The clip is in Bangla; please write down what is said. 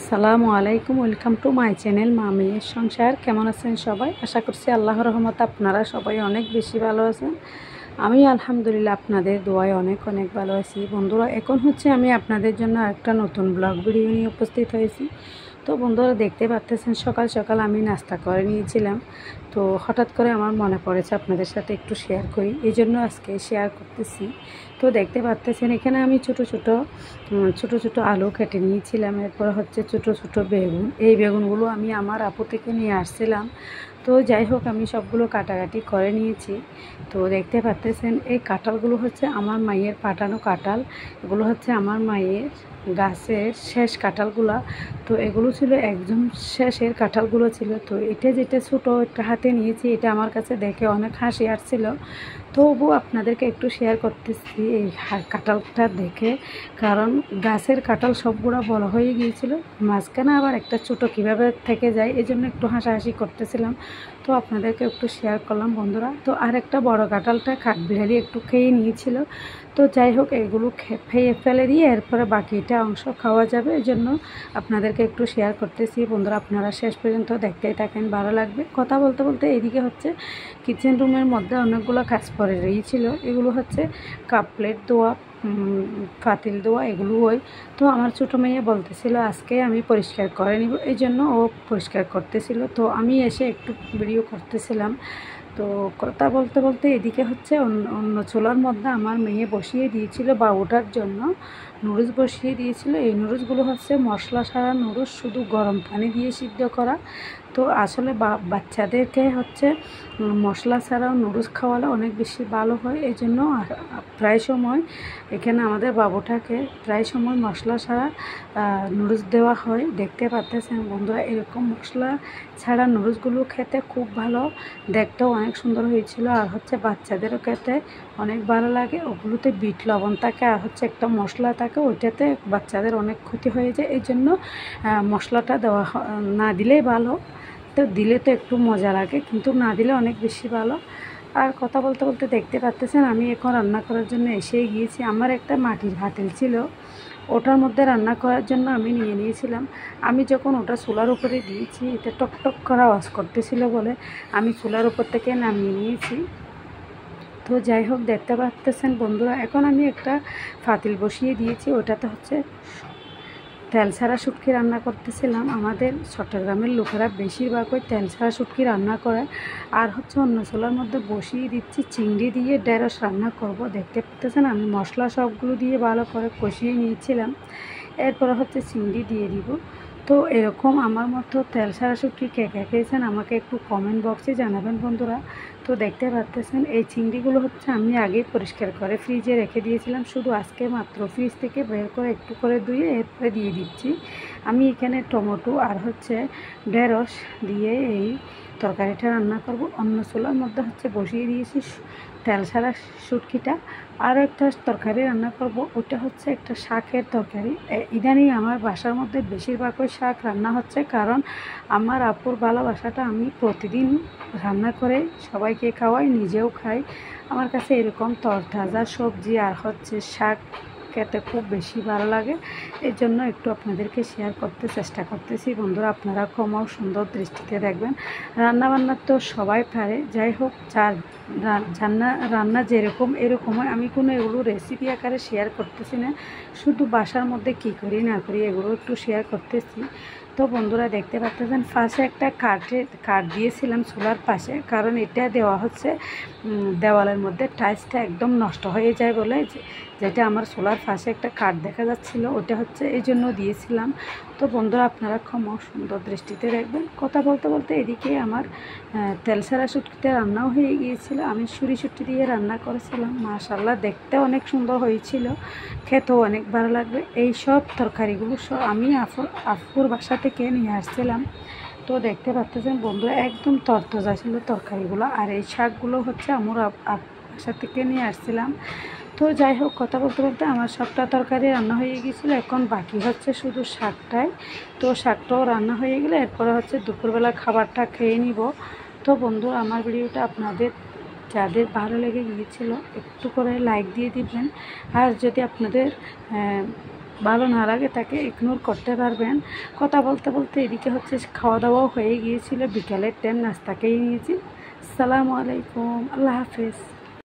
আসসালামু আলাইকুম, ওয়েলকাম টু মাই চ্যানেল মামিয়ের সংসার। কেমন আছেন সবাই? আশা করছি আল্লাহর রহমতে আপনারা সবাই অনেক বেশি ভালো আছেন। আমি আলহামদুলিল্লাহ আপনাদের দোয়ায় অনেক অনেক ভালো আছি। বন্ধুরা, এখন আমি আপনাদের জন্য একটা নতুন ব্লগ ভিডিও নিয়ে উপস্থিত হয়েছি। তো বন্ধুরা, দেখতে পাচ্ছেন সকাল সকাল আমি নাস্তা করে নিয়েছিলাম। তো হঠাৎ করে আমার মনে পড়েছে আপনাদের সাথে একটু শেয়ার করি, এই জন্য আজকে শেয়ার করতেছি। তো দেখতে পাচ্ছেন এখানে আমি ছোট ছোট আলু কেটে নিয়েছিলাম। এরপর ছোট ছোট বেগুন, এই বেগুনগুলো আমি আমার আপু থেকে নিয়ে আসছিলাম। তো যাই হোক, আমি সবগুলো কাটাকাটি করে নিয়েছি। তো দেখতে পাচ্ছেন এই কাঁঠালগুলো আমার মায়ের পাঠানো কাঁঠাল। এগুলো আমার মায়ের গাছের শেষ কাঁঠালগুলা। তো এগুলো ছিল একদম শেষের কাঁঠালগুলো ছিল। তো এটা যেটা ছোটো একটা হাতে নিয়েছি, এটা আমার কাছে দেখে অনেক হাসি আসছিল। তবুও আপনাদেরকে একটু শেয়ার করতেছি এই কাঁঠালটা দেখে, কারণ গাছের কাঁঠাল সবগুলো বড় হয়ে গিয়েছিল, মাঝখানে আবার একটা ছোটো কীভাবে থেকে যায়, এই জন্য একটু হাসাহাসি করতেছিলাম। তো আপনাদেরকে একটু শেয়ার করলাম বন্ধুরা। তো আর একটা বড় কাঁঠালটা কাঠবিড়ালি একটু খেয়ে নিয়েছিল। তো যাই হোক, এগুলো খেয়ে ফেলে দিয়ে এরপরে বাকিটা অংশ খাওয়া যাবে, এই জন্য আপনাদেরকে একটু শেয়ার করতেছি বন্ধুরা। আপনারা শেষ পর্যন্ত দেখতেই থাকেন, ভালো লাগবে। কথা বলতে বলতে এদিকে কিচেন রুমের মধ্যে অনেকগুলো কাজ পড়ে রয়েছিল। এগুলো কাপ প্লেট ধোয়া, পাতিল ধোয়া, এগুলো হয়। তো আমার ছোটো মেয়ে বলতেছিল আজকে আমি পরিষ্কার করে নিব, এই জন্য ও পরিষ্কার করতেছিল। তো আমি এসে একটু ভিডিও করতেছিলাম। তো কথা বলতে বলতে এদিকে অন্য চুলার মধ্যে আমার মেয়ে বসিয়ে দিয়েছিল বাবুটার জন্য নুডলস বসিয়ে দিয়েছিল। এই নুডলসগুলো মশলা ছাড়া নুডলস, শুধু গরম পানি দিয়ে সিদ্ধ করা। তো আসলে বাচ্চাদেরকে মশলা ছাড়াও নুডলস খাওয়ালে অনেক বেশি ভালো হয়। এই জন্য প্রায় সময় এখানে আমাদের বাবুটাকে প্রায় সময় মশলা ছাড়া নুডলস দেওয়া হয়। দেখতে পাচ্ছেন বন্ধুরা, এরকম মশলা ছাড়া নুডলসগুলো খেতে খুব ভালো, দেখতেও অনেক সুন্দর হয়েছিল। আর বাচ্চাদেরও খেতে অনেক ভালো লাগে। ওগুলোতে বিট লবণ থাকে আর একটা মশলা থাকে, ওইটাতে বাচ্চাদের অনেক ক্ষতি হয়ে যায়। এই জন্য মশলাটা দেওয়া না দিলেই ভালো। তো দিলে তো একটু মজা লাগে, কিন্তু না দিলে অনেক বেশি ভালো। আর কথা বলতে বলতে দেখতে পাচ্ছেন আমি এখন রান্না করার জন্য এসেই গিয়েছি। আমার একটা মাটির হাতিল ছিল, ওটার মধ্যে রান্না করার জন্য আমি নিয়ে নিয়েছিলাম। আমি যখন ওটা চুলার উপরে দিয়েছি, এটা টকটক করা আওয়াজ করতেছিল বলে আমি চুলার উপর থেকে নামিয়ে নিয়েছি। তো যাই হোক, দেখতে পাচ্ছেন বন্ধুরা, এখন আমি একটা পাতিল বসিয়ে দিয়েছি। ওটাতে তেল ছাড়া শুটকি রান্না করতেছিলাম। আমাদের চট্টগ্রামের লোকেরা বেশিরভাগ ওই তেল ছাড়া শুটকি রান্না করে। আর অন্য চুলার মধ্যে বসিয়ে দিচ্ছি চিংড়ি দিয়ে ঢেঁড়স রান্না করব। দেখতে পাচ্ছেন আমি মশলা সবগুলো দিয়ে ভালো করে কষিয়ে নিয়েছিলাম। এরপর চিংড়ি দিয়ে দিব। তো এরকম আমার মতো তেল ছাড়া শুটকি কে কে খেয়েছেন আমাকে একটু কমেন্ট বক্সে জানাবেন বন্ধুরা। তো দেখতে পাচ্ছেন এই চিংড়িগুলো আমি আগেই পরিষ্কার করে ফ্রিজে রেখে দিয়েছিলাম, শুধু আজকে মাত্র ফ্রিজ থেকে বের করে একটু করে ধুয়ে এরপরে দিয়ে দিচ্ছি। আমি এখানে টমেটো আর ঢেঁড়স দিয়ে এই তরকারিটা রান্না করব। অন্য চুলার মধ্যে বসিয়ে দিয়েছি তেল ছাড়া শুটকিটা। আরও একটা তরকারি রান্না করব, ওটা একটা শাকের তরকারি। ইদানিং আমার বাসার মধ্যে বেশিরভাগ ওই শাক রান্না হচ্ছে, কারণ আমার আপুর ভালোবাসাটা আমি প্রতিদিন রান্না করে সবাইকে খাওয়াই, নিজেও খাই। আমার কাছে এরকম তরতাজা সবজি আর শাক খেতে খুব বেশি ভালো লাগে। এই জন্য একটু আপনাদেরকে শেয়ার করতে চেষ্টা করতেছি বন্ধুরা। আপনারা কমাও সুন্দর দৃষ্টিতে দেখবেন। রান্নাবান্না তো সবাই পারে, যাই হোক যার রান্না যেরকম এরকমই। আমি কোনো এগুলো রেসিপি আকারে শেয়ার করতেছি না, শুধু বাসার মধ্যে কি করি না করি এগুলো একটু শেয়ার করতেছি। তো বন্ধুরা, দেখতে পাচ্ছেন পাশে একটা কাঠ দিয়েছিলাম চুলার পাশে, কারণ এটা দেওয়া দেওয়ালের মধ্যে টাইলসটা একদম নষ্ট হয়ে যায় বলে, যেটা আমার চুলার পাশে একটা কাঠ দেখা যাচ্ছিল, ওটা এই জন্য দিয়েছিলাম। তো বন্ধুরা, আপনারা ক্ষমা সুন্দর দৃষ্টিতে দেখবেন। কথা বলতে বলতে এদিকে আমার তেল ছাড়া শুটকিতে রান্নাও হয়ে গিয়েছিল। আমি শুটি দিয়ে রান্না করেছিলাম, মাশাআল্লাহ দেখতে অনেক সুন্দর হয়েছিল, খেতেও অনেক ভালো লাগবে। এই সব তরকারিগুলো আমি আপুর বাসা থেকে নিয়ে আসছিলাম। তো দেখতে পাচ্ছেন বন্ধুরা, একদম তরতাজা ছিল তরকারিগুলো। আর এই শাকগুলো আমার বাসা থেকে নিয়ে আসছিলাম। তো যাই হোক, কথা বলতে বলতে আমার সবটা তরকারি রান্না হয়ে গিয়েছিলো, এখন বাকি শুধু শাকটাই। তো শাকটাও রান্না হয়ে গেলে এরপরে দুপুরবেলা খাবারটা খেয়ে নিব। তো বন্ধু, আমার ভিডিওটা আপনাদের যাদের ভালো লেগে গিয়েছিল একটু করে লাইক দিয়ে দিবেন। আর যদি আপনাদের ভালো না লাগে তাকে ইগনোর করতে পারবেন। কথা বলতে বলতে এদিকে হচ্ছে খাওয়া দাওয়াও হয়ে গিয়েছিল, বিকালের টাইম নাস্তা খেয়ে নিয়েছি। আসসালামু আলাইকুম, আল্লাহ হাফেজ।